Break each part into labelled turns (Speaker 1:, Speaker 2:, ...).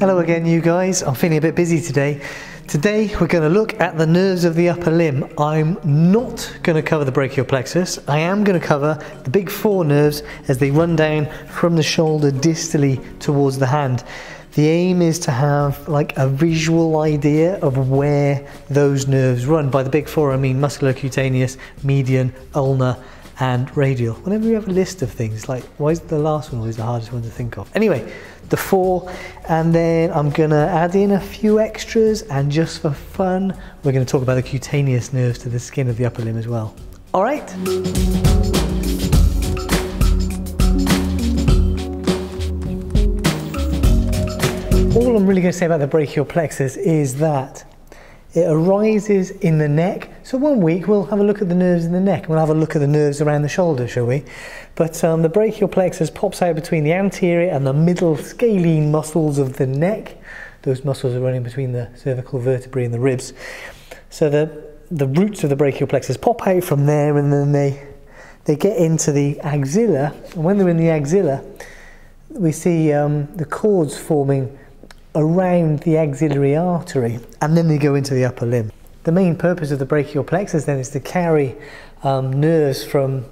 Speaker 1: Hello again, you guys. I'm feeling a bit busy today. Today we're going to look at the nerves of the upper limb. I'm not going to cover the brachial plexus. I am going to cover the big four nerves as they run down from the shoulder distally towards the hand. The aim is to have like a visual idea of where those nerves run. By the big four I mean musculocutaneous, median, ulnar and radial. Whenever you have a list of things, like why is the last one always the hardest one to think of? Anyway, the four, and then I'm gonna add in a few extras, and just for fun we're going to talk about the cutaneous nerves to the skin of the upper limb as well. All right? All I'm really going to say about the brachial plexus is that it arises in the neck. So one week we'll have a look at the nerves in the neck, and we'll have a look at the nerves around the shoulder, shall we? But the brachial plexus pops out between the anterior and the middle scalene muscles of the neck. Those muscles are running between the cervical vertebrae and the ribs. So the roots of the brachial plexus pop out from there, and then they get into the axilla. And when they're in the axilla, we see the cords forming around the axillary artery, and then they go into the upper limb. The main purpose of the brachial plexus then is to carry nerves from,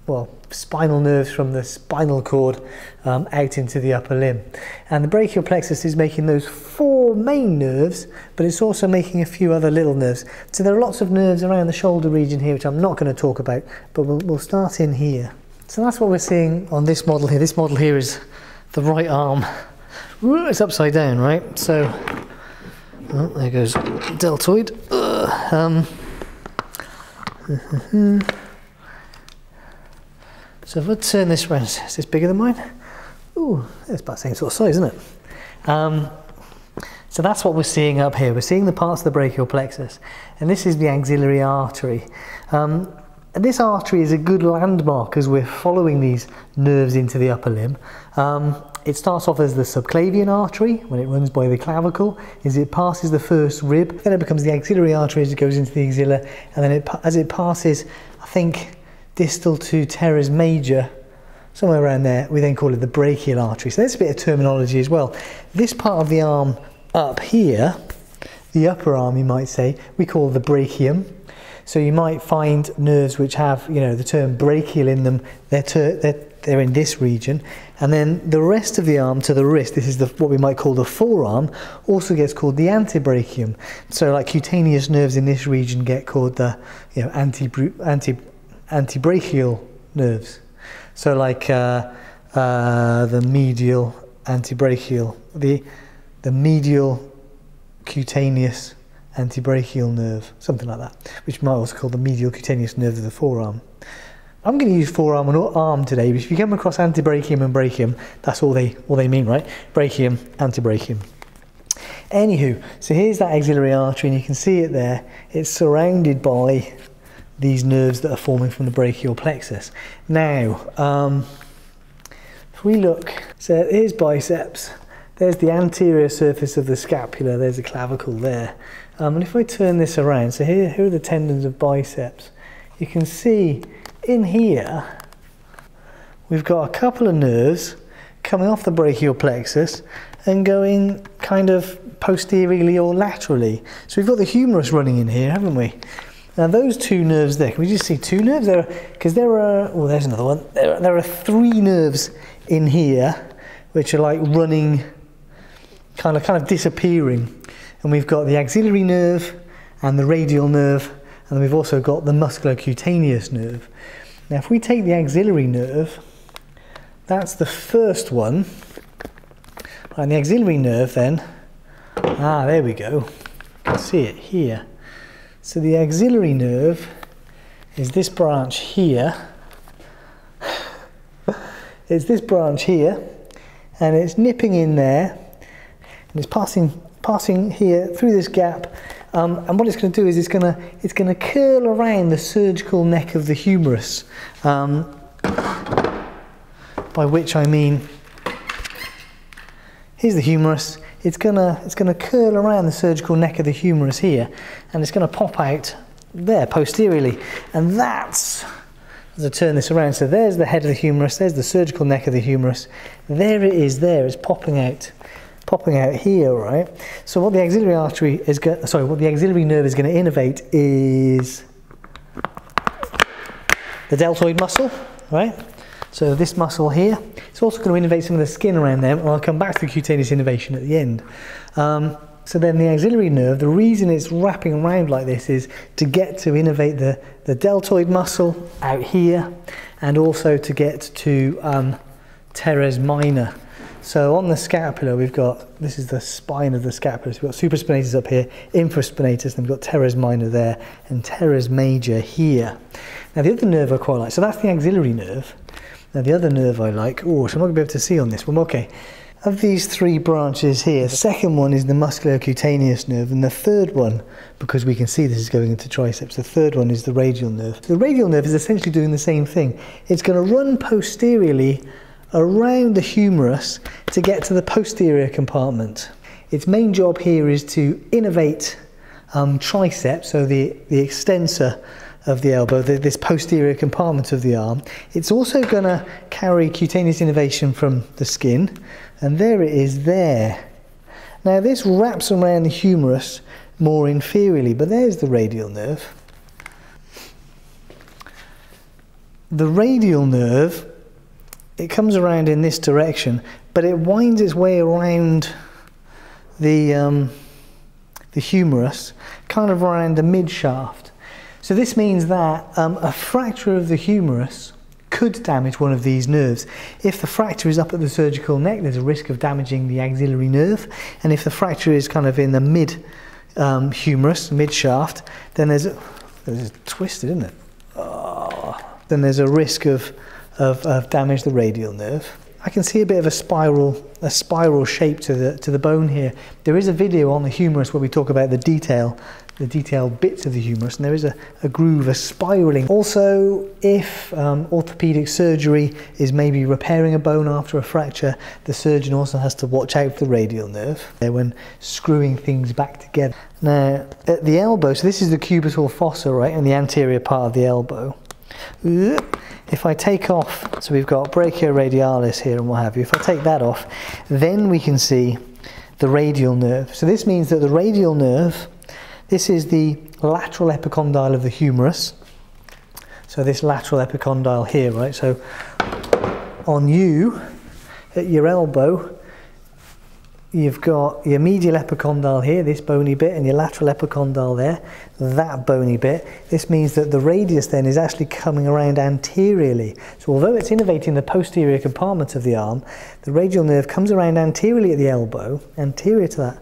Speaker 1: well, spinal nerves from the spinal cord out into the upper limb. And the brachial plexus is making those four main nerves, but it's also making a few other little nerves. So there are lots of nerves around the shoulder region here, which I'm not going to talk about, but we'll start in here. So that's what we're seeing on this model here. This model here is the right arm. It's upside down, right? So, oh, there goes deltoid. So if I turn this around, is this bigger than mine? Ooh, it's about the same sort of size, isn't it? So that's what we're seeing up here. We're seeing the parts of the brachial plexus, and this is the axillary artery. And this artery is a good landmark as we're following these nerves into the upper limb. It starts off as the subclavian artery when it runs by the clavicle, as it passes the first rib, then it becomes the axillary artery as it goes into the axilla, and then as it passes, I think, distal to teres major, somewhere around there, we then call it the brachial artery. So there's a bit of terminology as well. This part of the arm up here, the upper arm you might say, we call the brachium. So you might find nerves which have, you know, the term brachial in them, they're in this region, and then the rest of the arm to the wrist, this is what we might call the forearm, also gets called the antebrachium. So like cutaneous nerves in this region get called the, you know, antebrachial nerves. So like the medial antebrachial, the medial cutaneous antebrachial nerve, something like that, which might also call the medial cutaneous nerve of the forearm. I'm going to use forearm and arm today, but if you come across antebrachium and brachium, that's all they mean, right? Brachium, antebrachium. Anywho, so here's that axillary artery, and you can see it there. It's surrounded by these nerves that are forming from the brachial plexus. Now, if we look, so here's biceps. There's the anterior surface of the scapula. There's the clavicle there. And if I turn this around, so here are the tendons of biceps. You can see in here, we've got a couple of nerves coming off the brachial plexus and going kind of posteriorly or laterally. So we've got the humerus running in here, haven't we? Now those two nerves there, can we just see two nerves? Because there are, oh, there's another one. There are three nerves in here which are like running, kind of disappearing. And we've got the axillary nerve and the radial nerve, and then we've also got the musculocutaneous nerve. Now if we take the axillary nerve, that's the first one, and the axillary nerve then, there we go, you can see it here. So the axillary nerve is this branch here, it's this branch here, and it's nipping in there, and it's passing here through this gap, and what it's going to do is it's going to curl around the surgical neck of the humerus, by which I mean, here's the humerus. It's going to curl around the surgical neck of the humerus here, and it's going to pop out there posteriorly, and that's, as I turn this around, so there's the head of the humerus, there's the surgical neck of the humerus, there it is there, it's popping out popping out here, right? So what the axillary artery is what the axillary nerve is going to innervate is the deltoid muscle, right? So this muscle here, it's also going to innervate some of the skin around them, and I'll come back to the cutaneous innervation at the end. So then the axillary nerve, the reason it's wrapping around like this is to get to innervate the deltoid muscle out here, and also to get to teres minor. So on the scapula we've got, this is the spine of the scapula, so we've got supraspinatus up here, infraspinatus, then we've got teres minor there, and teres major here. Now the other nerve I quite like, so that's the axillary nerve. Now the other nerve I like, oh, so I'm not going to be able to see on this one, okay. Of these three branches here, the second one is the musculocutaneous nerve, and the third one, because we can see this is going into triceps, the third one is the radial nerve. The radial nerve is essentially doing the same thing. It's going to run posteriorly around the humerus to get to the posterior compartment. Its main job here is to innervate triceps, so the extensor of the elbow, this posterior compartment of the arm. It's also going to carry cutaneous innervation from the skin, and there it is there. Now this wraps around the humerus more inferiorly, but there's the radial nerve. The radial nerve, it comes around in this direction, but it winds its way around the humerus, kind of around the mid shaft. So this means that a fracture of the humerus could damage one of these nerves. If the fracture is up at the surgical neck, there's a risk of damaging the axillary nerve, and if the fracture is kind of in the mid humerus, mid shaft, then there's twisted, isn't it? Oh. Then there's a risk of damage the radial nerve. I can see a bit of a spiral shape to the bone here. There is a video on the humerus where we talk about the detailed bits of the humerus, and there is a groove, a spiraling. Also, if orthopedic surgery is maybe repairing a bone after a fracture, the surgeon also has to watch out for the radial nerve when screwing things back together. Now, at the elbow, so this is the cubital fossa, right, and the anterior part of the elbow. If I take off, so we've got brachioradialis here and what have you, if I take that off, then we can see the radial nerve. So this means that the radial nerve, this is the lateral epicondyle of the humerus. So this lateral epicondyle here, right? So on you, at your elbow, you've got your medial epicondyle here, this bony bit, and your lateral epicondyle there, that bony bit. This means that the radius then is actually coming around anteriorly. So although it's innervating the posterior compartment of the arm, the radial nerve comes around anteriorly at the elbow, anterior to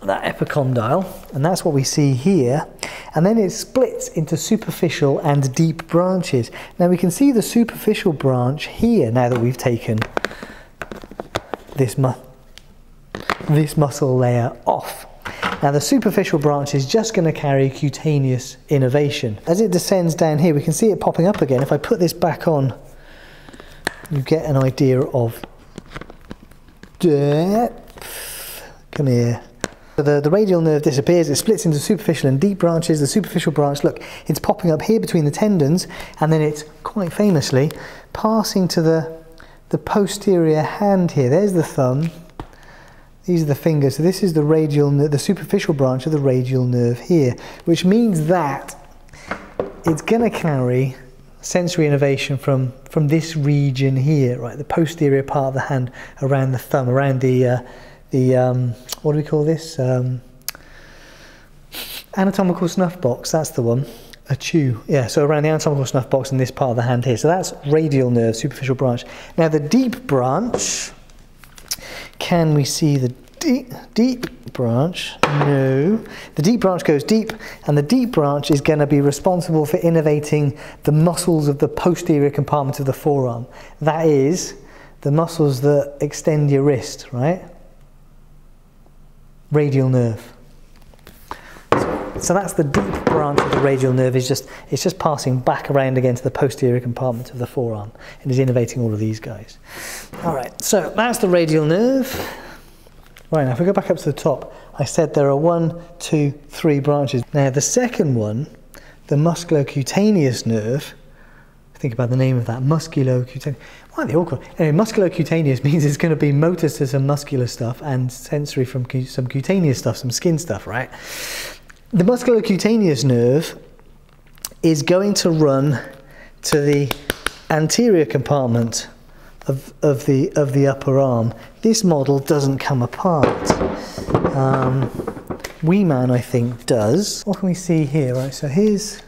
Speaker 1: that epicondyle, and that's what we see here, and then it splits into superficial and deep branches. Now we can see the superficial branch here now that we've taken this muscle layer off. Now the superficial branch is just going to carry cutaneous innervation. As it descends down here, we can see it popping up again. If I put this back on, you get an idea of depth. Come here. The radial nerve disappears, it splits into superficial and deep branches. The superficial branch, look, it's popping up here between the tendons, and then it's quite famously passing to the posterior hand here. There's the thumb, these are the fingers. So this is the radial nerve, the superficial branch of the radial nerve here, which means that it's going to carry sensory innervation from this region here, right, the posterior part of the hand around the thumb, around the what do we call this? Anatomical snuff box, that's the one. A chew, yeah, so around the anatomical snuff box in this part of the hand here. So that's radial nerve, superficial branch. Now the deep branch, can we see the deep branch? No. The deep branch goes deep, and the deep branch is going to be responsible for innervating the muscles of the posterior compartment of the forearm. That is, the muscles that extend your wrist, right? Radial nerve. So that's the deep branch of the radial nerve. It's just passing back around again to the posterior compartment of the forearm and is innervating all of these guys. All right, so that's the radial nerve. Right, now if we go back up to the top, I said there are 1, 2, 3 branches. Now the second one, the musculocutaneous nerve, Think about the name of that, musculocutaneous. Why are they all called? Anyway, musculocutaneous means it's going to be motor to some muscular stuff and sensory from some cutaneous stuff, some skin stuff, right? The musculocutaneous nerve is going to run to the anterior compartment of the upper arm. This model doesn't come apart. Wee Man, I think, does. What can we see here? Right, so here's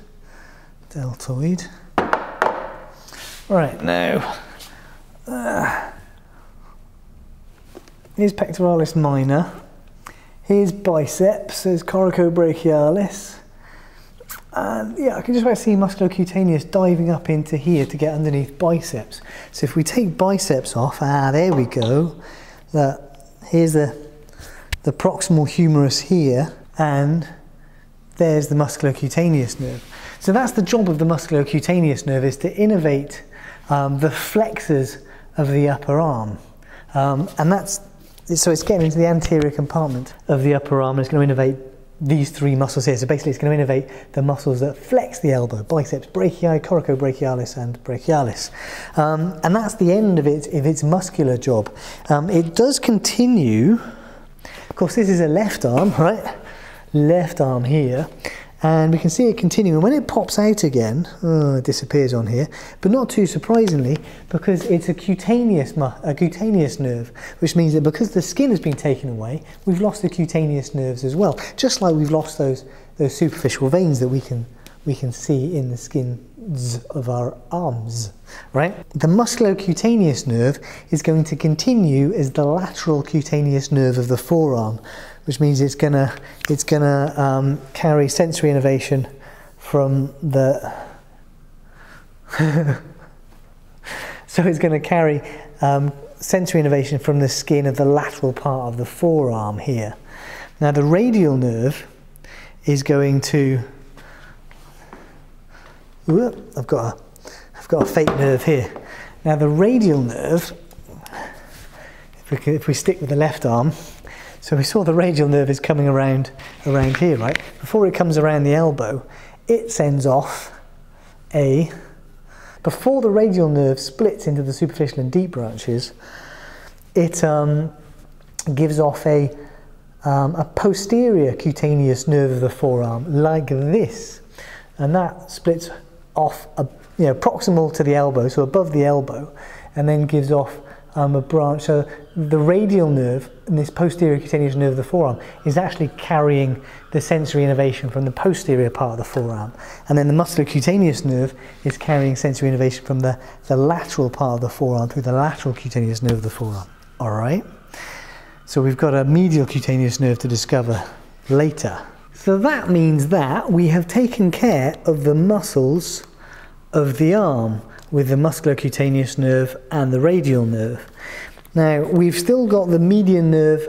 Speaker 1: deltoid. Right, now, here's pectoralis minor. Here's biceps, there's coracobrachialis. And yeah, I can just about see musculocutaneous diving up into here to get underneath biceps. So if we take biceps off, there we go. Here's the proximal humerus here, and there's the musculocutaneous nerve. So that's the job of the musculocutaneous nerve, is to innervate the flexors of the upper arm. So it's getting into the anterior compartment of the upper arm, and it's going to innervate these three muscles here. So basically it's going to innervate the muscles that flex the elbow: biceps brachii, coracobrachialis and brachialis. And that's the end of its muscular job. It does continue. Of course, this is a left arm, right? Left arm here. And we can see it continuing. When it pops out again, it disappears on here, but not too surprisingly, because it's a cutaneous nerve, which means that because the skin has been taken away, we've lost the cutaneous nerves as well, just like we've lost those superficial veins that we can see in the skin of our arms, right? The musculocutaneous nerve is going to continue as the lateral cutaneous nerve of the forearm, which means it's gonna carry sensory innervation from the so it's going to carry sensory innervation from the skin of the lateral part of the forearm here. Now the radial nerve is going to I've got a fake nerve here. Now the radial nerve, if we stick with the left arm, so we saw the radial nerve is coming around here, right? Before it comes around the elbow, it sends off before the radial nerve splits into the superficial and deep branches, it gives off a posterior cutaneous nerve of the forearm, like this. And that splits off, proximal to the elbow, so above the elbow, and then gives off a branch. So the radial nerve, and this posterior cutaneous nerve of the forearm, is actually carrying the sensory innervation from the posterior part of the forearm. And then the musculocutaneous nerve is carrying sensory innervation from the lateral part of the forearm through the lateral cutaneous nerve of the forearm. All right? So we've got a medial cutaneous nerve to discover later. So that means that we have taken care of the muscles of the arm with the musculocutaneous nerve and the radial nerve. Now, we've still got the median nerve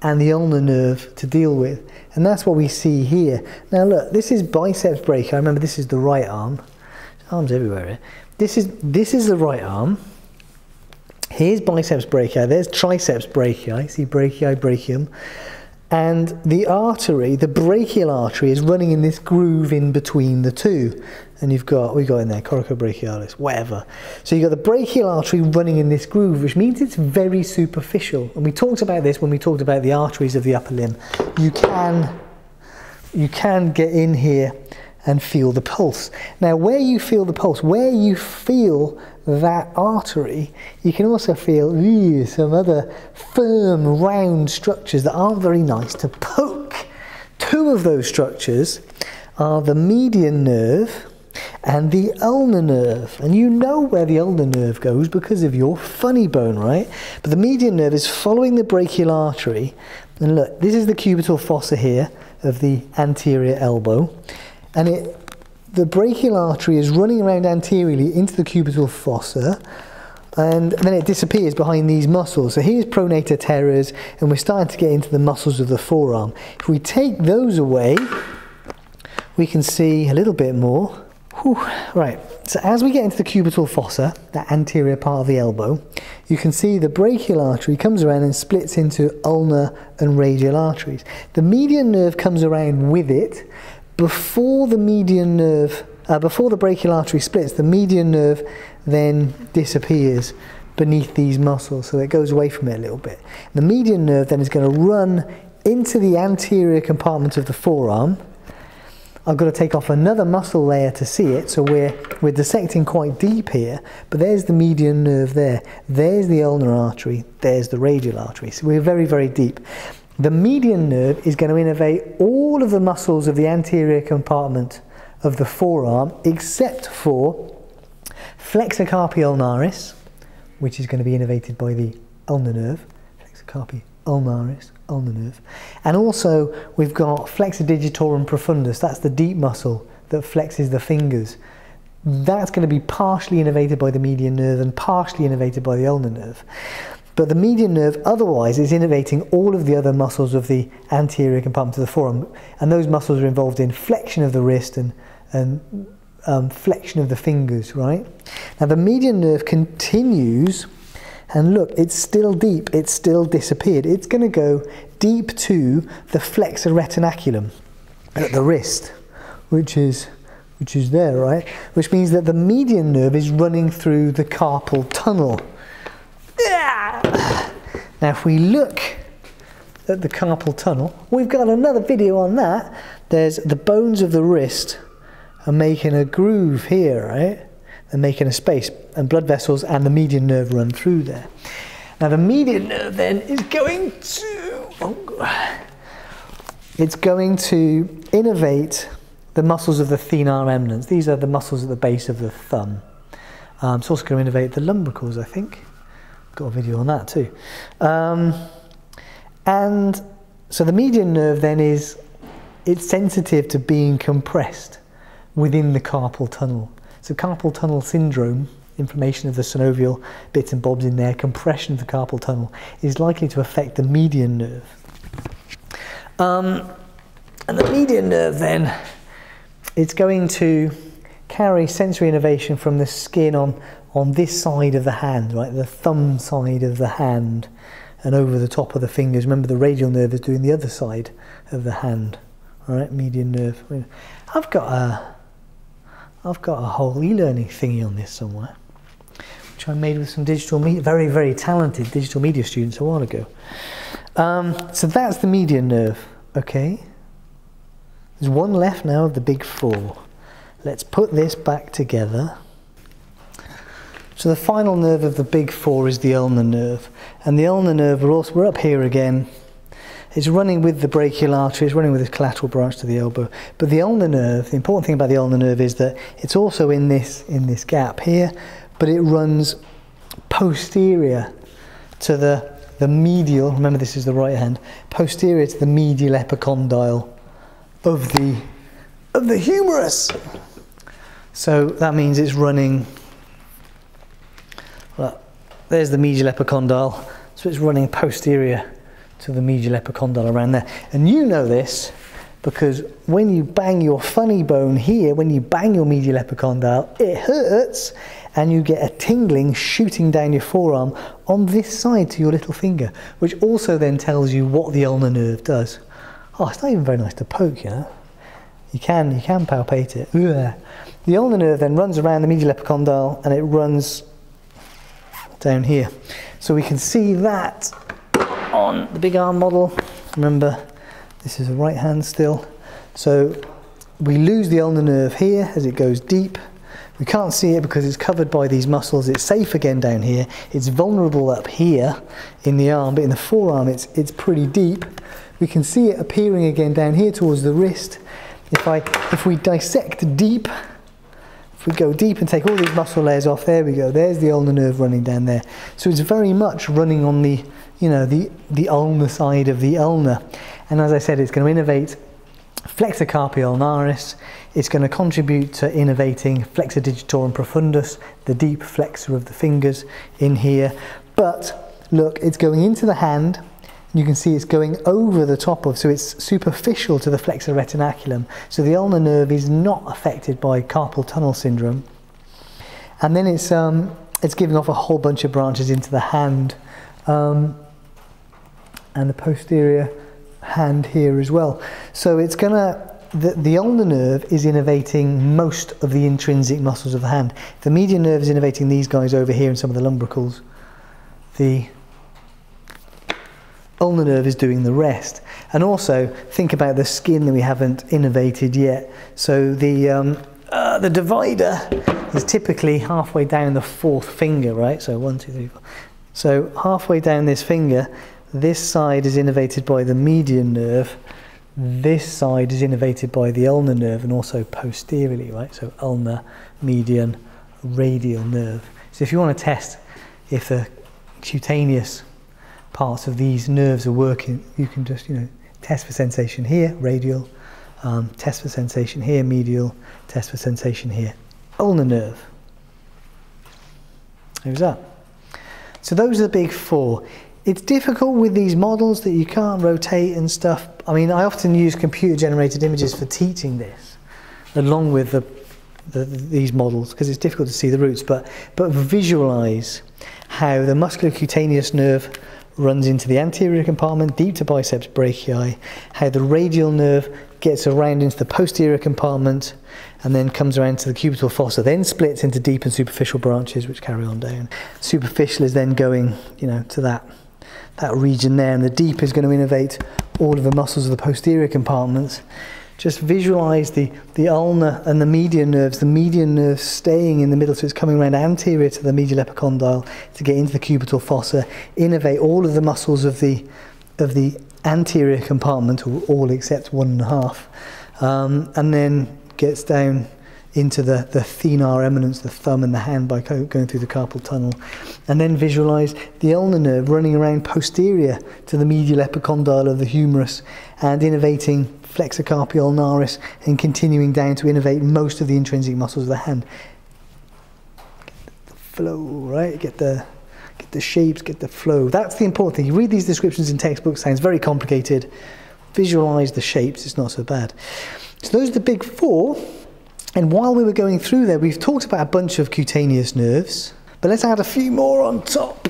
Speaker 1: and the ulnar nerve to deal with, and that's what we see here. Now look, this is biceps brachii. Remember, this is the right arm. Arms everywhere here. This is the right arm. Here's biceps brachii, there's triceps brachii, see brachii, brachium. And the artery, the brachial artery, is running in this groove in between the two. And we got in there, coracobrachialis, whatever. So you've got the brachial artery running in this groove, which means it's very superficial. And we talked about this when we talked about the arteries of the upper limb. You can get in here and feel the pulse. Now, where you feel the pulse, where you feel that artery, you can also feel some other firm, round structures that aren't very nice to poke. Two of those structures are the median nerve and the ulnar nerve. And you know where the ulnar nerve goes because of your funny bone, right? But the median nerve is following the brachial artery. And look, this is the cubital fossa here of the anterior elbow. And the brachial artery is running around anteriorly into the cubital fossa, and then it disappears behind these muscles. So here's pronator, teres, and we're starting to get into the muscles of the forearm. If we take those away, we can see a little bit more. Whew. Right, so as we get into the cubital fossa, that anterior part of the elbow, you can see the brachial artery comes around and splits into ulnar and radial arteries. The median nerve comes around with it. Before the median nerve before the brachial artery splits, the median nerve then disappears beneath these muscles, so it goes away from it a little bit. The median nerve then is going to run into the anterior compartment of the forearm. I've got to take off another muscle layer to see it, so we're dissecting quite deep here, but there's the median nerve there. There's the ulnar artery, there's the radial artery, so we're very, very deep. The median nerve is going to innervate all of the muscles of the anterior compartment of the forearm, except for flexor carpi ulnaris, which is going to be innervated by the ulnar nerve, flexor carpi ulnaris, ulnar nerve. And also we've got flexor digitorum profundus, that's the deep muscle that flexes the fingers. That's going to be partially innervated by the median nerve and partially innervated by the ulnar nerve. But the median nerve otherwise is innervating all of the other muscles of the anterior compartment of the forearm, and those muscles are involved in flexion of the wrist and flexion of the fingers, right? Now the median nerve continues, and look, it's still deep, it's still disappeared. It's going to go deep to the flexor retinaculum at the wrist, which is there, right? Which means that the median nerve is running through the carpal tunnel. Now if we look at the carpal tunnel, we've got another video on that. There's the bones of the wrist are making a groove here, right? They're making a space, and blood vessels and the median nerve run through there. Now the median nerve then is going to, it's going to innervate the muscles of the thenar eminence. These are the muscles at the base of the thumb. It's also going to innervate the lumbricals, I think. Got a video on that too. And so the median nerve then it's sensitive to being compressed within the carpal tunnel. So carpal tunnel syndrome, inflammation of the synovial bits and bobs in there, compression of the carpal tunnel, is likely to affect the median nerve. And the median nerve then, it's going to carry sensory innervation from the skin on this side of the hand, right, the thumb side of the hand, and over the top of the fingers. Remember, the radial nerve is doing the other side of the hand, all right, median nerve. I've got a whole e-learning thingy on this somewhere, which I made with some digital media, very, very talented digital media students a while ago. So that's the median nerve, okay? There's one left now of the big four. Let's put this back together. So the final nerve of the big four is the ulnar nerve, and the ulnar nerve, we're up here again. It's running with the brachial artery, it's running with this collateral branch to the elbow. But the ulnar nerve, the important thing about the ulnar nerve is that it's also in this gap here, but it runs posterior to the medial, remember this is the right hand, posterior to the medial epicondyle of the humerus. So that means it's running, well, there's the medial epicondyle, so it's running posterior to the medial epicondyle around there. And you know this because when you bang your funny bone here, when you bang your medial epicondyle, it hurts and you get a tingling shooting down your forearm on this side to your little finger, which also then tells you what the ulnar nerve does. Oh, it's not even very nice to poke, you know. You can palpate it. Ugh. The ulnar nerve then runs around the medial epicondyle and it runs down here. So we can see that on the big arm model. Remember, this is a right hand still. So we lose the ulnar nerve here as it goes deep. We can't see it because it's covered by these muscles. It's safe again down here. It's vulnerable up here in the arm, but in the forearm it's pretty deep. We can see it appearing again down here towards the wrist. If we dissect deep, if we go deep and take all these muscle layers off, there we go. There's the ulnar nerve running down there. So it's very much running on the, you know, the ulnar side of the ulnar. And as I said, it's going to innervate flexor carpi ulnaris. It's going to contribute to innervating flexor digitorum profundus, the deep flexor of the fingers in here. But look, it's going into the hand. You can see it's going over the top of, so it's superficial to the flexor retinaculum. So the ulnar nerve is not affected by carpal tunnel syndrome. And then it's giving off a whole bunch of branches into the hand and the posterior hand here as well. So it's gonna the ulnar nerve is innervating most of the intrinsic muscles of the hand. The median nerve is innervating these guys over here in some of the lumbricals. The ulnar nerve is doing the rest. And also think about the skin that we haven't innervated yet. So the divider is typically halfway down the fourth finger, right? So 1, 2, 3, 4. So halfway down this finger, this side is innervated by the median nerve. This side is innervated by the ulnar nerve, and also posteriorly, right? So ulnar, median, radial nerve. So if you want to test if the cutaneous parts of these nerves are working, you can just, test for sensation here, radial, test for sensation here, medial, test for sensation here, ulnar nerve. Who's that? So those are the big four. It's difficult with these models that you can't rotate and stuff. I mean, I often use computer-generated images for teaching this, along with these models, because it's difficult to see the roots. But visualize how the musculocutaneous nerve runs into the anterior compartment, deep to biceps brachii, how the radial nerve gets around into the posterior compartment, and then comes around to the cubital fossa, then splits into deep and superficial branches, which carry on down. Superficial is then going, to that region there, and the deep is going to innervate all of the muscles of the posterior compartments. Just visualize the ulnar and the median nerves, the median nerve staying in the middle, so it's coming around anterior to the medial epicondyle to get into the cubital fossa, innervate all of the muscles of the anterior compartment, or all except 1.5, and then gets down into the thenar eminence, the thumb and the hand, by going through the carpal tunnel. And then visualize the ulnar nerve running around posterior to the medial epicondyle of the humerus and innervating flexor carpi ulnaris and continuing down to innervate most of the intrinsic muscles of the hand. Get the flow, right? Get the shapes, get the flow. That's the important thing. You read these descriptions in textbooks, sounds very complicated. Visualize the shapes, it's not so bad. So those are the big four. And while we were going through there, we've talked about a bunch of cutaneous nerves, but let's add a few more on top.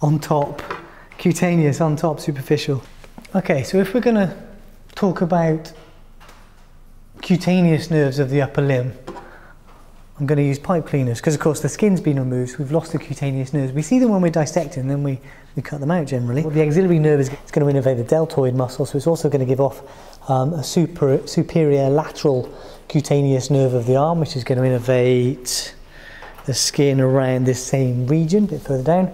Speaker 1: On top, cutaneous, on top, superficial. Okay, so if we're going to talk about cutaneous nerves of the upper limb, I'm going to use pipe cleaners, because of course the skin's been removed, so we've lost the cutaneous nerves. We see them when we're dissecting, and then we cut them out generally. Well, the axillary nerve is going to innervate the deltoid muscle, so it's also going to give off a superior lateral cutaneous nerve of the arm, which is going to innervate the skin around this same region, a bit further down.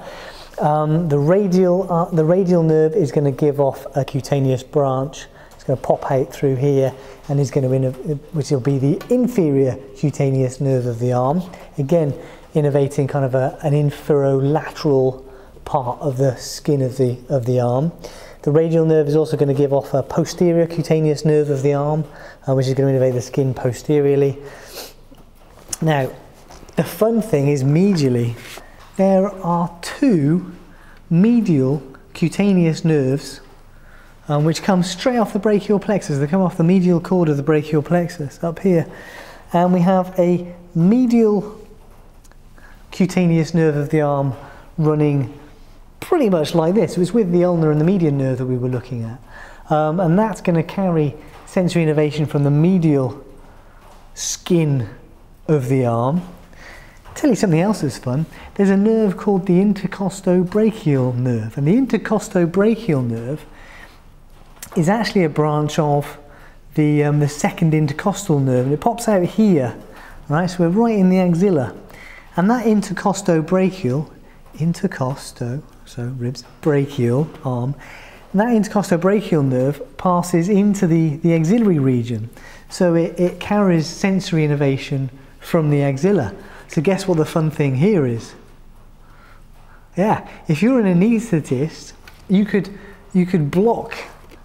Speaker 1: The radial nerve is going to give off a cutaneous branch. It's going to pop out through here, and is going to which will be the inferior cutaneous nerve of the arm. Again, innervating kind of an inferolateral part of the skin of the arm. The radial nerve is also going to give off a posterior cutaneous nerve of the arm, which is going to innervate the skin posteriorly. Now, the fun thing is medially, there are two medial cutaneous nerves which come straight off the brachial plexus. They come off the medial cord of the brachial plexus up here. And we have a medial cutaneous nerve of the arm running pretty much like this. It was with the ulnar and the median nerve that we were looking at. And that's going to carry sensory innervation from the medial skin of the arm. I'll tell you something else that's fun. There's a nerve called the intercostobrachial nerve. And the intercostobrachial nerve is actually a branch of the second intercostal nerve. And it pops out here, right? So we're right in the axilla. And that intercostobrachial, so ribs, brachial, arm, and that intercostobrachial nerve passes into the axillary region. So it carries sensory innervation from the axilla. So guess what the fun thing here is? Yeah, if you're an anaesthetist, you could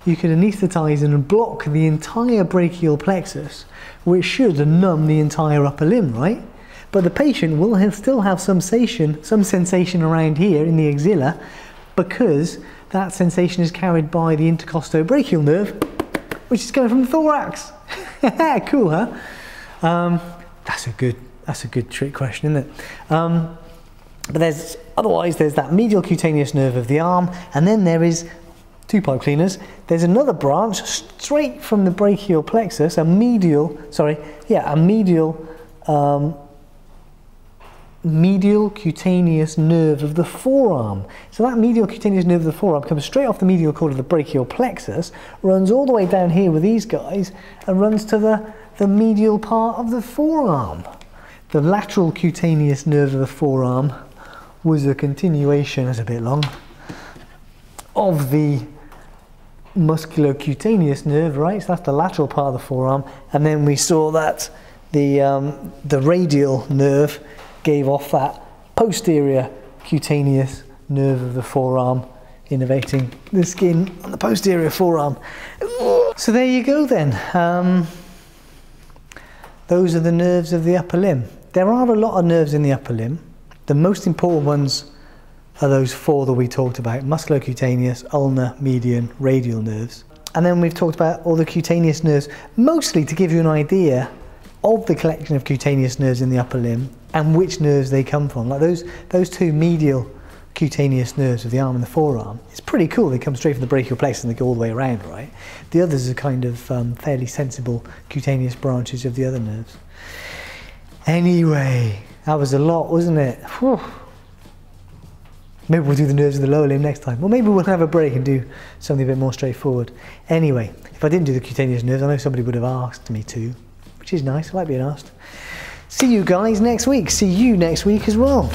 Speaker 1: anaesthetize and block the entire brachial plexus, which should numb the entire upper limb, right? But the patient will still have some sensation around here in the axilla, because that sensation is carried by the intercostobrachial nerve, which is coming from the thorax. Cool, huh? That's a good trick question, isn't it? But otherwise there's that medial cutaneous nerve of the arm, and then there is two pipe cleaners. There's another branch straight from the brachial plexus, medial cutaneous nerve of the forearm. So that medial cutaneous nerve of the forearm comes straight off the medial cord of the brachial plexus, runs all the way down here with these guys, and runs to the medial part of the forearm. The lateral cutaneous nerve of the forearm was a continuation, that's a bit long, of the musculocutaneous nerve, right? So that's the lateral part of the forearm. And then we saw that the radial nerve gave off that posterior cutaneous nerve of the forearm, innervating the skin on the posterior forearm. So there you go then. Those are the nerves of the upper limb. There are a lot of nerves in the upper limb. The most important ones are those four that we talked about: musculocutaneous, ulnar, median, radial nerves. And then we've talked about all the cutaneous nerves, mostly to give you an idea of the collection of cutaneous nerves in the upper limb and which nerves they come from. Like those two medial cutaneous nerves of the arm and the forearm, it's pretty cool. They come straight from the brachial plexus and they go all the way around, right? The others are kind of fairly sensible cutaneous branches of the other nerves. Anyway, that was a lot, wasn't it? Whew. Maybe we'll do the nerves of the lower limb next time. Or maybe we'll have a break and do something a bit more straightforward. Anyway, if I didn't do the cutaneous nerves, I know somebody would have asked me to, which is nice. I like being asked. See you guys next week. See you next week as well.